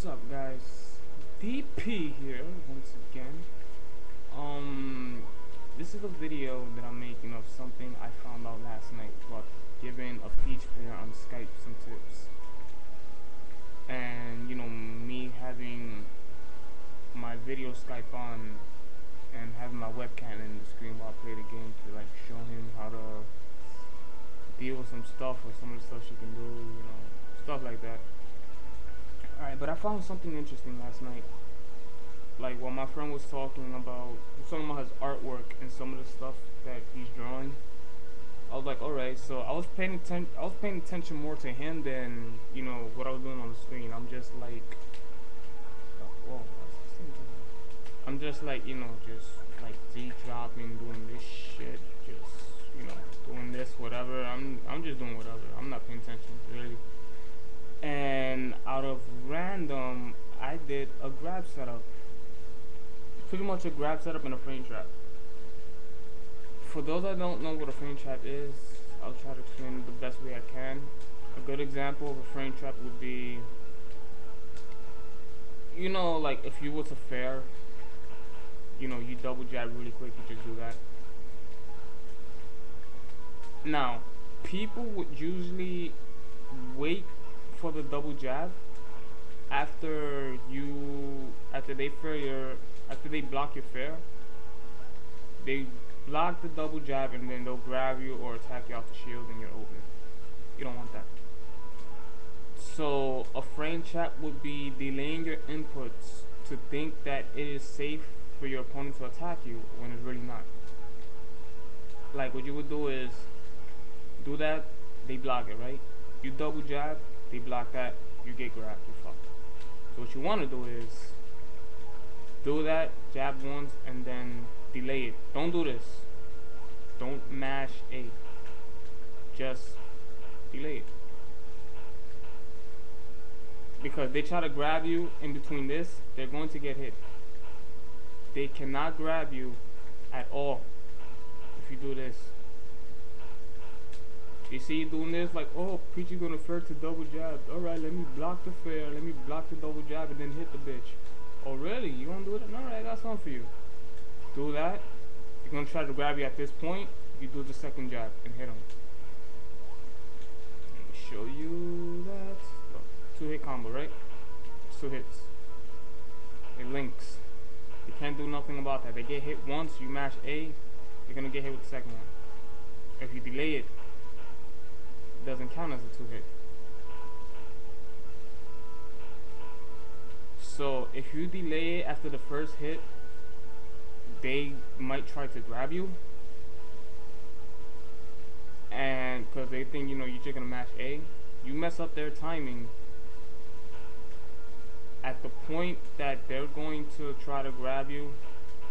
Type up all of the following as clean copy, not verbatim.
What's up, guys? DP here once again. This is a video that I'm making of something I found out last night about giving a Peach player on Skype some tips. And me having my video Skype on and having my webcam in the screen while I play the game to like show him how to deal with some stuff or some of the stuff she can do, stuff like that. Alright, but I found something interesting last night. Like while my friend was talking about his artwork and some of the stuff that he's drawing, I was like, alright, so I was paying attention more to him than, what I was doing on the screen. I'm just like whoa, I'm just like, just like Z dropping, doing this shit, just doing this, whatever. I'm just doing whatever. I'm not paying attention really. And out of random, I did a grab setup. Pretty much a grab setup and a frame trap. For those that don't know what a frame trap is, I'll try to explain it the best way I can. A good example of a frame trap would be, like if you was a fair, you double jab really quick, you just do that. Now, people would usually wait for the double jab after they block your fair. They block the double jab and then they'll grab you or attack you out the shield and you're open. You don't want that. So a frame trap would be delaying your inputs to think that it is safe for your opponent to attack you when it's really not. Like what you would do is do that, they block it, right? You double jab, they block that, you get grabbed, you're fucked. So what you want to do is do that, jab once, and then delay it. Don't do this. Don't mash A. Just delay it. Because they try to grab you in between this, they're going to get hit. They cannot grab you at all if you do this. You see you doing this, like, oh, Peach is gonna fair to double jab. Alright, let me block the fair, let me block the double jab and then hit the bitch. Oh really? You gonna do it? Alright, I got something for you. Do that. You're gonna try to grab you at this point, you do the second jab and hit him. Let me show you that. Look, 2-hit combo, right? 2 hits. It links. You can't do nothing about that. They get hit once, you mash A, you're gonna get hit with the second one. If you delay it, doesn't count as a 2-hit. So if you delay it after the first hit, they might try to grab you, and because they think you're just gonna mash A, you mess up their timing. At the point that they're going to try to grab you,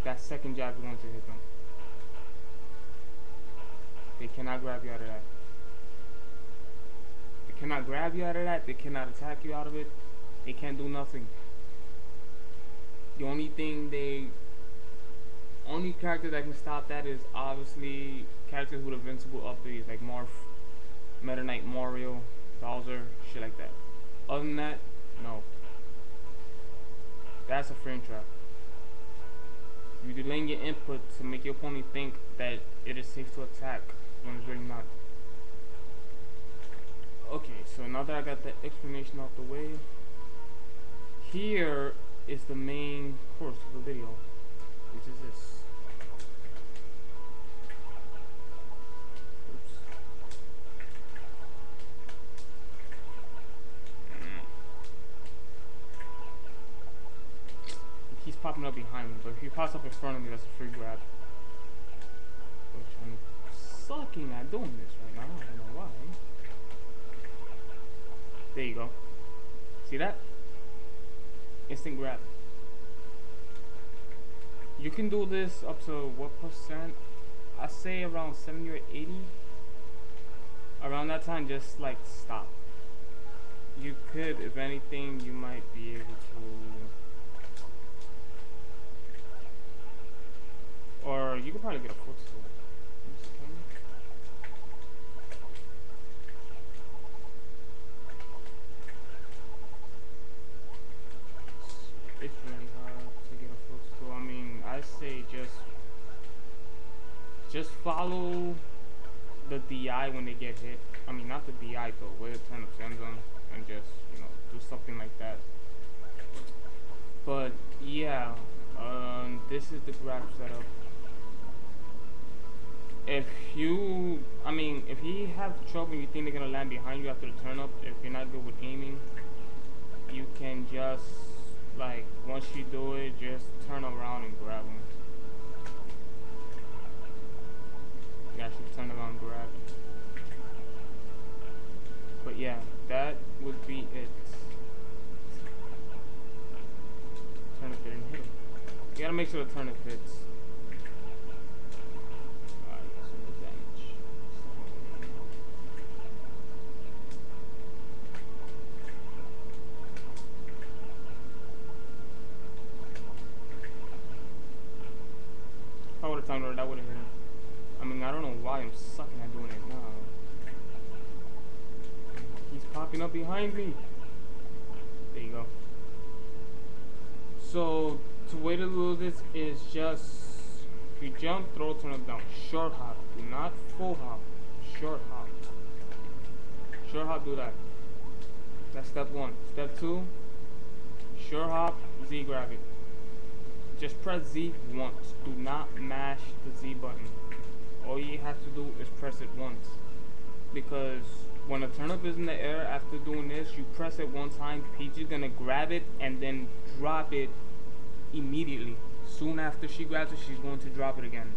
that second jab is going to hit them. They cannot grab you out of that. Cannot grab you out of that. They cannot attack you out of it. They can't do nothing. The only character that can stop that is obviously characters with invincible upgrades like Morph, Meta Knight, Mario, Bowser, shit like that. Other than that, no. That's a frame trap. You're delaying your input to make your opponent think that it is safe to attack when it's really not. Okay, so now that I got the explanation out the way, here is the main course of the video, which is this. Oops. He keeps popping up behind me, but if he pops up in front of me, that's a free grab. Which I'm sucking at doing this right now, I don't know why. There you go. See that? Instant grab. You can do this up to what percent? I say around 70 or 80. Around that time, just like stop. You could, if anything, you might be able to, or you could probably get a footstool. DI when they get hit. I mean, not the DI though, where the turnip sends them, and just, you know, do something like that. But yeah, this is the grab setup. If you, I mean, if you have trouble, you think they're gonna land behind you after the turnip, if you're not good with aiming, you can just, like, once you do it, just turn around and grab them. You actually turn around and grab. But yeah, that would be it. Turnip didn't hit him. You gotta make sure the turnip hits. Alright, so the damage. If I would've timed it, that would've hit him. I mean, I don't know why I'm sucking at doing it now. He's popping up behind me. There you go. So, the way to do this is just, if you jump, throw, turnip down. Short hop. Do not full hop. Short hop. Short hop, do that. That's step one. Step two, short hop, Z grab it. Just press Z once. Do not mash the Z button. All you have to do is press it once. Because when a turnip is in the air, after doing this, you press it one time, Peach is gonna grab it and then drop it immediately. Soon after she grabs it, she's going to drop it again.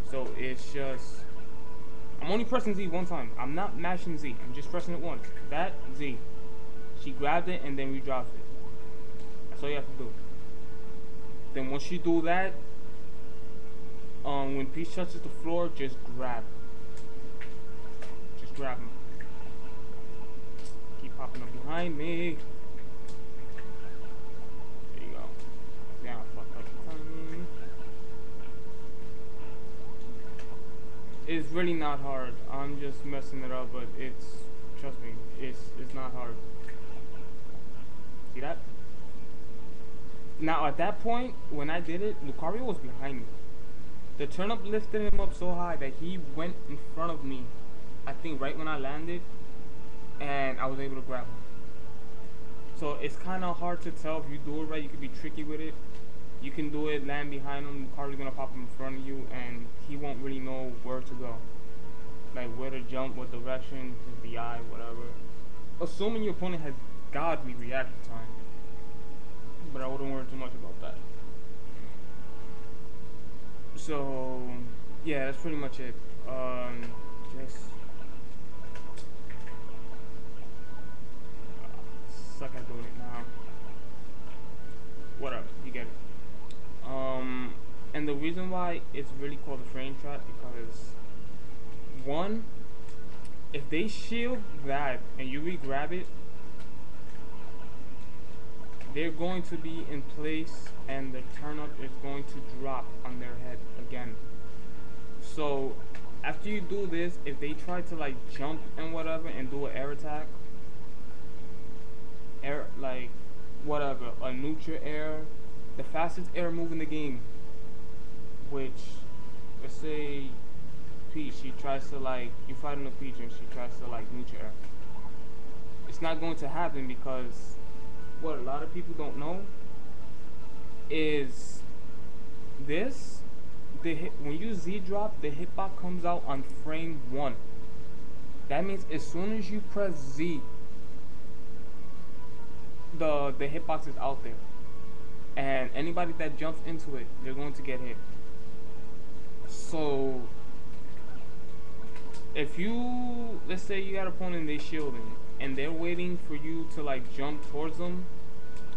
So it's just, I'm only pressing Z one time. I'm not mashing Z. I'm just pressing it once. That, Z. She grabbed it and then we dropped it. That's all you have to do. Then once you do that, when Peach touches the floor, just grab. Just grab him. Keep popping up behind me. There you go. Yeah, fuck up the timing. It's really not hard. I'm just messing it up, but it's, trust me, it's not hard. See that? Now at that point, when I did it, Lucario was behind me. The turnip lifted him up so high that he went in front of me, I think right when I landed, and I was able to grab him. So it's kind of hard to tell. If you do it right, you can be tricky with it. You can do it, land behind him, Lucario's gonna pop in front of you, and he won't really know where to go. Like where to jump, what direction, his DI, whatever. Assuming your opponent has godly reaction time. But I wouldn't worry too much about that. So yeah, that's pretty much it. Just suck at doing it now. Whatever, you get it. And the reason why it's really called a frame trap, because one, if they shield that and you re-grab it, they're going to be in place and the turnip is going to drop on their head again. So after you do this, if they try to like jump and whatever and do an air attack, like whatever, a neutral air, the fastest air move in the game, which, let's say Peach, she tries to like, you fighting a Peach and she tries to like neutral air, it's not going to happen, because what a lot of people don't know is this, when you Z drop, the hitbox comes out on frame 1. That means as soon as you press Z, the hitbox is out there, and anybody that jumps into it, they're going to get hit. So if you, let's say you got an opponent, they shielding and they're waiting for you to like jump towards them,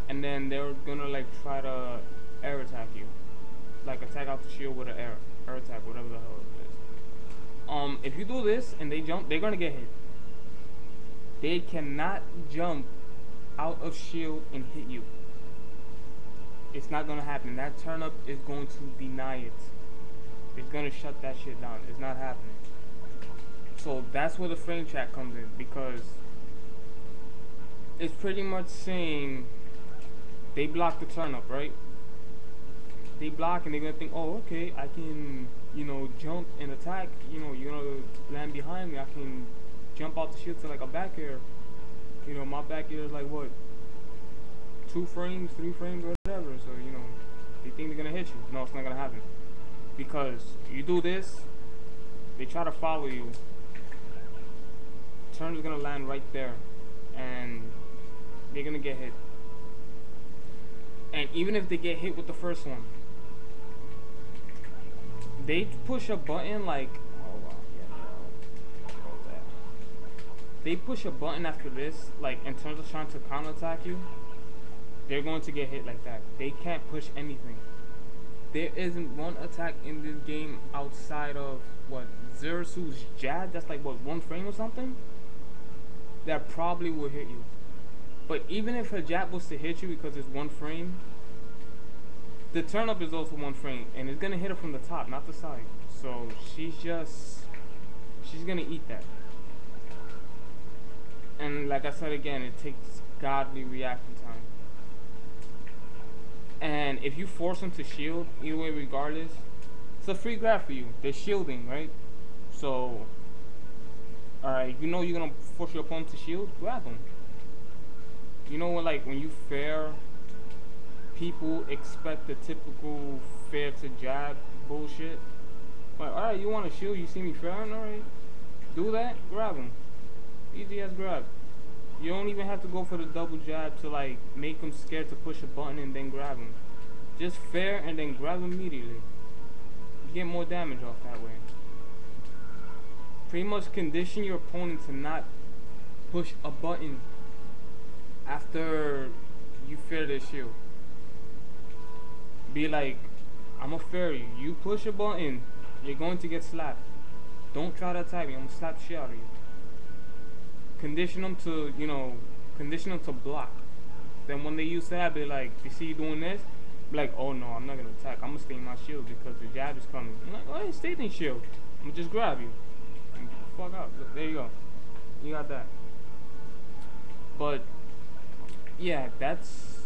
and then they're gonna like try to air attack you, like attack out the shield with an air attack, whatever the hell it is. If you do this and they jump, they're gonna get hit. They cannot jump out of shield and hit you. It's not gonna happen. That turnip is going to deny it. It's gonna shut that shit down. It's not happening. So that's where the frame trap comes in, because it's pretty much saying they block the turnip, right? They block and they're gonna think, oh, okay, I can jump and attack, you're gonna land behind me. I can jump out the shield to like a back air. My back air is like what, 2 frames, 3 frames, or whatever. So they think they're gonna hit you. No, it's not gonna happen because you do this, they try to follow you. Turn is gonna land right there, and they're gonna get hit. And even if they get hit with the first one, they push a button like, oh wow, yeah, that. They push a button after this, like in terms of trying to counterattack you, they're going to get hit like that. They can't push anything. There isn't one attack in this game outside of what, Zerasu's jab, that's like what, 1 frame or something, that probably will hit you. But even if her jab was to hit you because it's 1 frame, the turnip is also 1 frame, and it's gonna hit her from the top, not the side. So she's gonna eat that. And like I said again, it takes godly reaction time. And if you force them to shield, either way, regardless, it's a free grab for you. They're shielding, right? So, alright, you're gonna force your opponent to shield, grab them. When you fair, people expect the typical fair to jab bullshit. Like, alright, you want to shield, you see me fairing, alright, do that, grab them. Easy as grab. You don't even have to go for the double jab to like make them scared to push a button and then grab them. Just fair and then grab them immediately. You get more damage off that way. Pretty much condition your opponent to not push a button after you fair their shield. Be like, I'm a fairy. You push a button, you're going to get slapped. Don't try to attack me. I'm gonna slap the shit out of you. Condition them to block. Then when they use that, be like, you see you doing this, be like, oh no, I'm not gonna attack. I'm gonna stay in my shield because the jab is coming. I'm like, oh, stay in shield. I'm gonna just grab you. And fuck out. There you go. You got that. But yeah, that's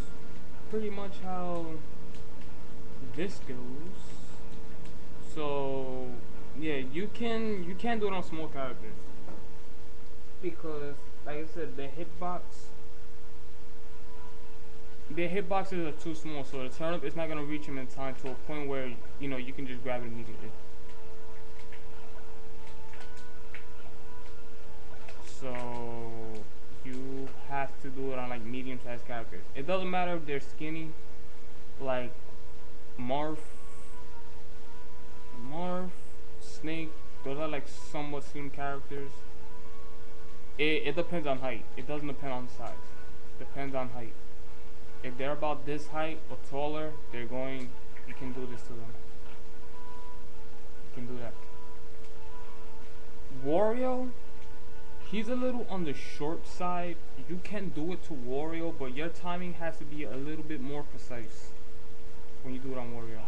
pretty much how this goes. So yeah, you can do it on small characters. Because, like I said, their hitboxes are too small, so the turnip is not gonna reach him in time to a point where you can just grab it immediately. So you have to do it on like medium-sized characters. It doesn't matter if they're skinny, like Marth, Snake. Those are like somewhat slim characters. It depends on height. It doesn't depend on size. It depends on height. If they're about this height or taller, you can do this to them. You can do that. Wario, he's a little on the short side. You can do it to Wario, but your timing has to be a little bit more precise when you do it on Wario.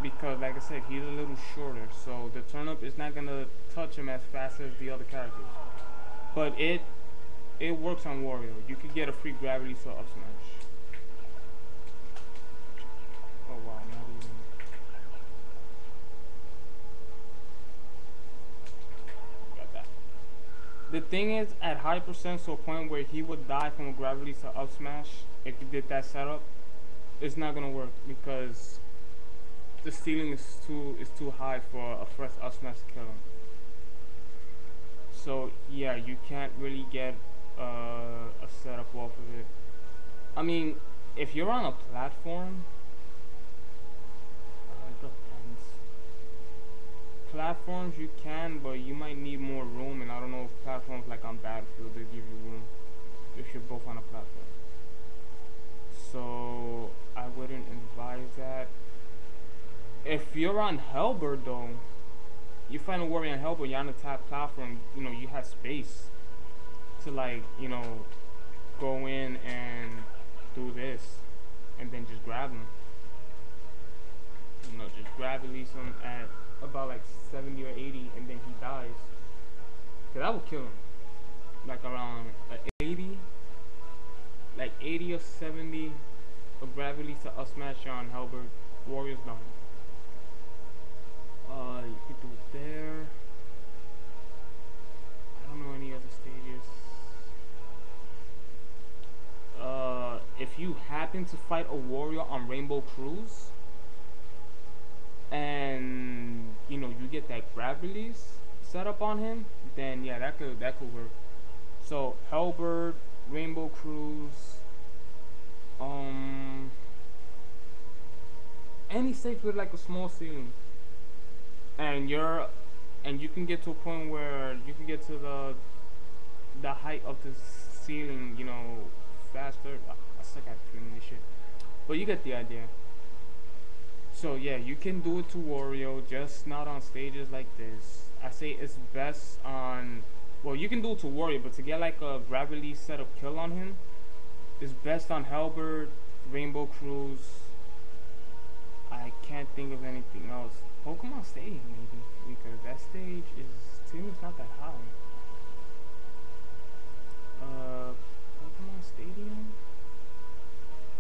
Because, like I said, he's a little shorter, so the turnip is not gonna touch him as fast as the other characters. But it works on Wario. You could get a free gravity to up smash. Oh wow, not even. Got that. The thing is, at high percent to a point where he would die from a gravity to up smash, if you did that setup, it's not gonna work because the ceiling is too high for a fresh up smash to kill him. So yeah, you can't really get a setup off of it. I mean, if you're on a platform, it depends. Platforms you can, but you might need more room, and I don't know if platforms like on Battlefield they give you room if you're both on a platform. So I wouldn't advise that. If you're on Hellbird though, you find a warrior on Hellbird, you're on the top platform, you have space to like, go in and do this and then just grab him. Just grab release him at about like 70 or 80 and then he dies. Cause that will kill him. Like around 80, like 80 or 70 of grab release to up smash on Hellbird, warrior's done. You could do it there. I don't know any other stages. If you happen to fight a warrior on Rainbow Cruise, and you know you get that grab release set up on him, then yeah, that could work. So Hellbird, Rainbow Cruise, any stage with like a small ceiling, and you can get to a point where you can get to the height of the ceiling, you know, faster. I suck at doing this shit, but you get the idea. So yeah, you can do it to Wario, just not on stages like this. I say it's best on, well, you can do it to Wario, but to get like a grab release setup kill on him, it's best on Hellbird, Rainbow Cruise. I can't think of anything else. Pokemon Stadium maybe, because that stage is, to me, it's not that high. Pokemon Stadium?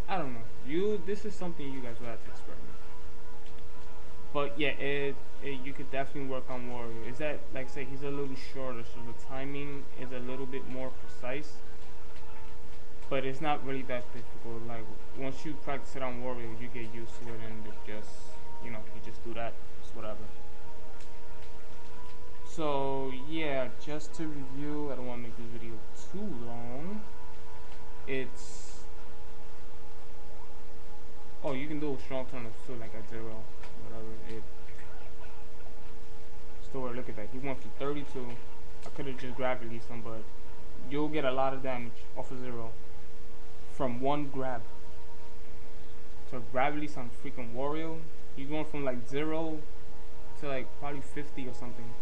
I don't know. This is something you guys will have to experiment. But yeah, you could definitely work on Wario. Is that, like, say he's a little shorter, so the timing is a little bit more precise. But it's not really that difficult. Like, once you practice it on Wario, you get used to it, and it just, you know, you just do that. It's whatever. So yeah, just to review, I don't want to make this video too long. It's, oh, you can do strong turnips too, like at 0, whatever. Store, look at that. He went for 32. I could have just grab released him, but you'll get a lot of damage off of 0 from one grab. So grab release on freaking Wario, he's going from like 0 to like probably 50 or something.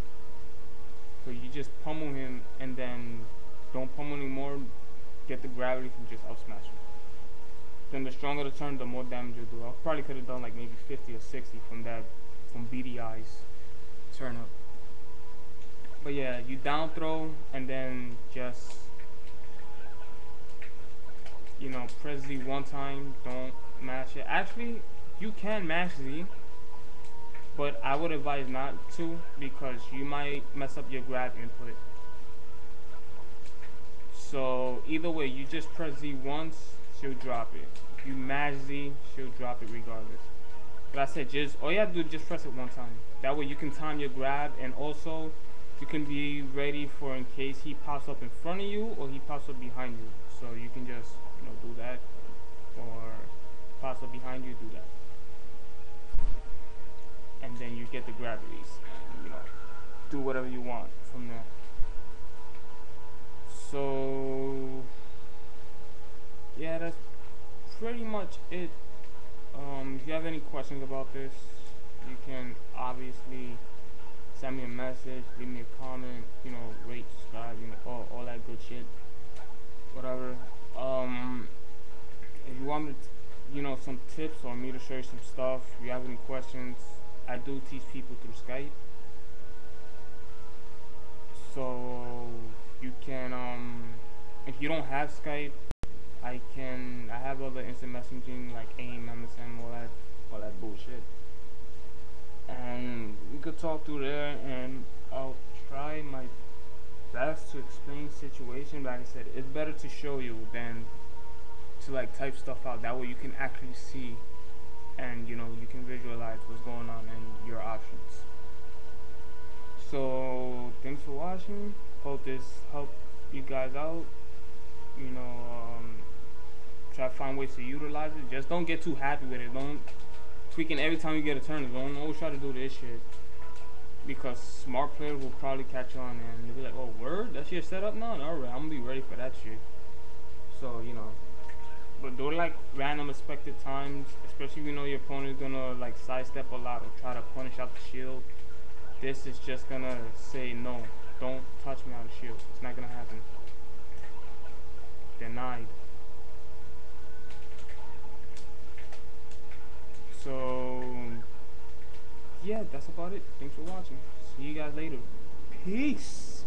So you just pummel him, and then don't pummel anymore, get the grab release and just out smash him. Then the stronger the turn, the more damage you'll do. I probably could have done like maybe 50 or 60 from BDI's Turnip. But yeah, you down throw and then just, you know, press Z one time, don't mash it. Actually, you can mash Z, but I would advise not to, because you might mess up your grab input. So either way, you just press Z once, she'll drop it. If you mash Z, she'll drop it regardless. But I said, just all you have to do is just press it one time. That way you can time your grab, and also you can be ready for in case he pops up in front of you or he pops up behind you. So you can just, you know, do that, or pops up behind you, do that. And then you get the grab release, and you know, do whatever you want from there. So yeah, that's pretty much it. If you have any questions about this, you can obviously send me a message, leave me a comment, you know, rate, subscribe, you know, all that good shit, whatever. If you want me to, you know, some tips or me to show you some stuff, if you have any questions, I do teach people through Skype, so you can, if you don't have Skype, I have other instant messaging like AIM, MSN, all that bullshit, and we could talk through there, and I'll try my best to explain situation. But like I said, it's better to show you than to like type stuff out. That way you can actually see, and you know, you can visualize what's going on and your options. So thanks for watching. Hope this helped you guys out. You know, try to find ways to utilize it. Just don't get too happy with it. Don't tweaking every time you get a turn. Don't always try to do this shit, because smart players will probably catch on and they'll be like, oh, word? That shit set up now? Alright, I'm gonna be ready for that shit. So, you know, but do it like random expected times, especially if you know your opponent is gonna like sidestep a lot or try to punish out the shield. This is just gonna say, no, don't touch me out of shield. It's not gonna happen. Denied. So yeah, that's about it. Thanks for watching. See you guys later. Peace.